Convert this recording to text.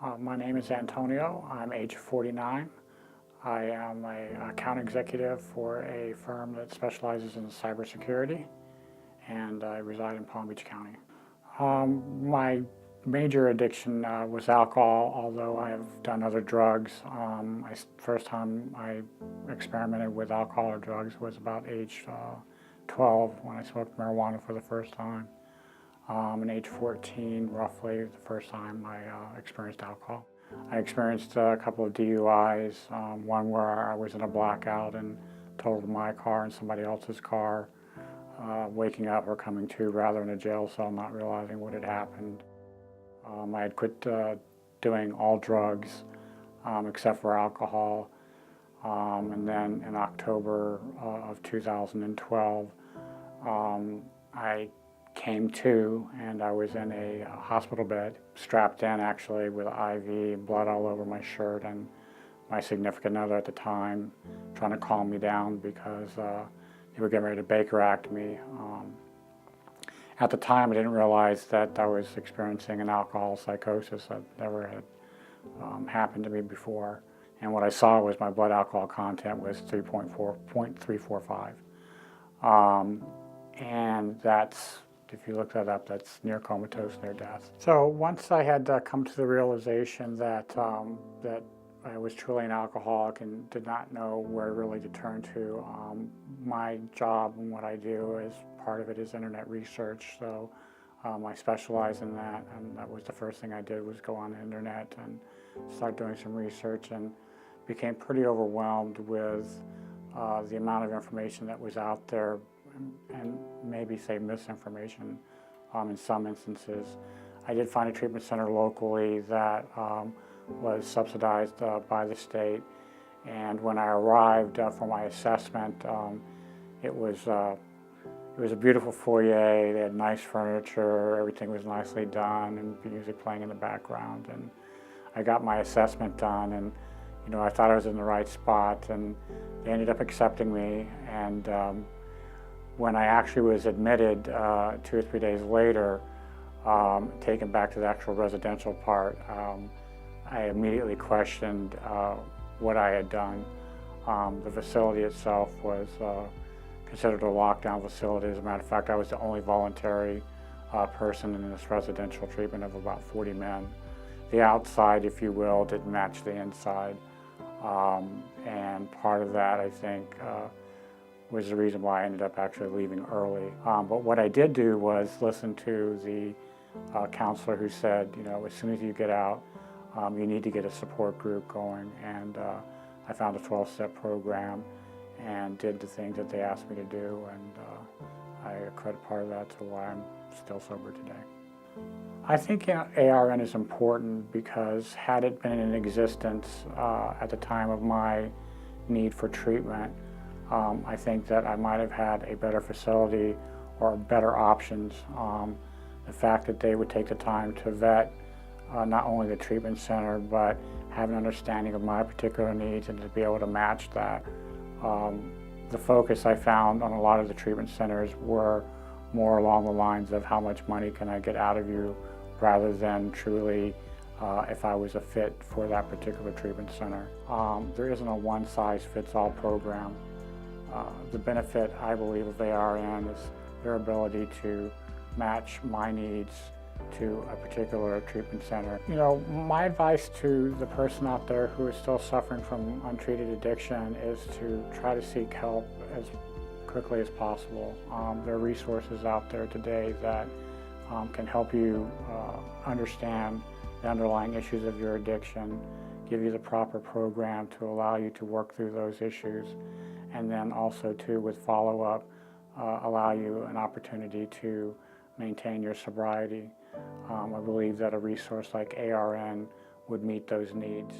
My name is Antonio. I'm age 49. I am an account executive for a firm that specializes in cybersecurity, and I reside in Palm Beach County. My major addiction was alcohol, although I have done other drugs. First time I experimented with alcohol or drugs was about age 12 when I smoked marijuana for the first time. And age 14, roughly, the first time I experienced alcohol. I experienced a couple of DUIs, one where I was in a blackout and totaled my car and somebody else's car, waking up or coming to rather in a jail cell, not realizing what had happened. I had quit doing all drugs except for alcohol, and then in October of 2012, I came to, and I was in a hospital bed, strapped in actually with IV, blood all over my shirt, and my significant other at the time trying to calm me down because they were getting ready to Baker Act me. At the time, I didn't realize that I was experiencing an alcohol psychosis that never had happened to me before. And what I saw was my blood alcohol content was 3.45. And that's, if you look that up, that's near comatose, near death. So once I had come to the realization that that I was truly an alcoholic and did not know where really to turn to, my job and what I do is part of it is internet research. So I specialize in that, and that was the first thing I did was go on the internet and start doing some research, and became pretty overwhelmed with the amount of information that was out there, and maybe say misinformation in some instances. I did find a treatment center locally that was subsidized by the state, and when I arrived for my assessment, it was a beautiful foyer. They had nice furniture, everything was nicely done, and music playing in the background. And I got my assessment done, and I thought I was in the right spot, and they ended up accepting me. And when I actually was admitted 2 or 3 days later, taken back to the actual residential part, I immediately questioned what I had done. The facility itself was considered a lockdown facility. As a matter of fact, I was the only voluntary person in this residential treatment of about 40 men. The outside, if you will, didn't match the inside. And part of that, I think, was the reason why I ended up actually leaving early. But what I did do was listen to the counselor who said, as soon as you get out, you need to get a support group going. And I found a 12-step program and did the things that they asked me to do, and I credit part of that to why I'm still sober today. I think ARN is important because had it been in existence at the time of my need for treatment, I think that I might have had a better facility or better options. The fact that they would take the time to vet not only the treatment center, but have an understanding of my particular needs and to be able to match that. The focus I found on a lot of the treatment centers were more along the lines of how much money can I get out of you, rather than truly if I was a fit for that particular treatment center. There isn't a one-size-fits-all program. The benefit, I believe, of ARN is their ability to match my needs to a particular treatment center. My advice to the person out there who is still suffering from untreated addiction is to try to seek help as quickly as possible. There are resources out there today that can help you understand the underlying issues of your addiction, give you the proper program to allow you to work through those issues, and then also too, with follow-up, allow you an opportunity to maintain your sobriety. I believe that a resource like ARN would meet those needs.